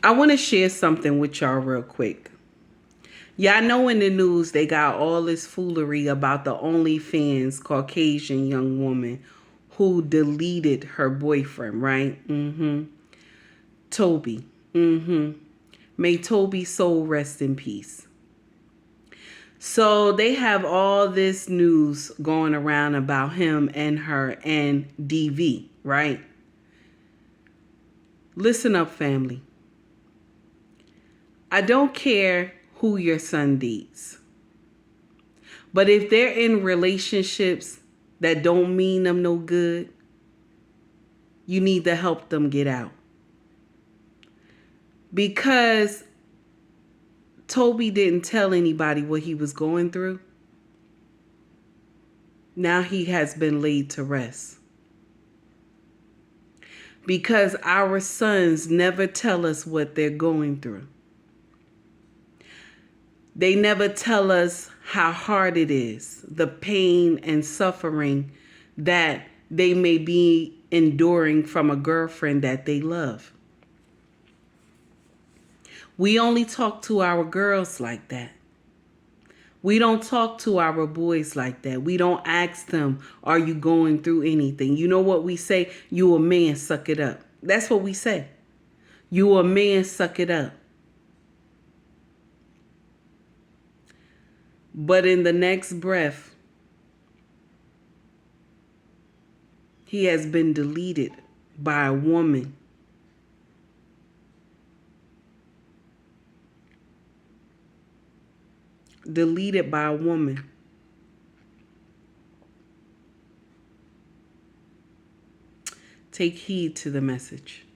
I want to share something with y'all real quick. Y'all know in the news they got all this foolery about the OnlyFans Caucasian young woman who deleted her boyfriend, right? Toby. May Toby's soul rest in peace. So they have all this news going around about him and her and DV, right? Listen up, family. I don't care who your son dates. But if they're in relationships that don't mean them no good, you need to help them get out. Because Toby didn't tell anybody what he was going through, now he has been laid to rest. Because our sons never tell us what they're going through. They never tell us how hard it is, the pain and suffering that they may be enduring from a girlfriend that they love. We only talk to our girls like that. We don't talk to our boys like that. We don't ask them, are you going through anything? You know what we say? You a man, suck it up. That's what we say. You a man, suck it up. But in the next breath, he has been deleted by a woman. Deleted by a woman. Take heed to the message.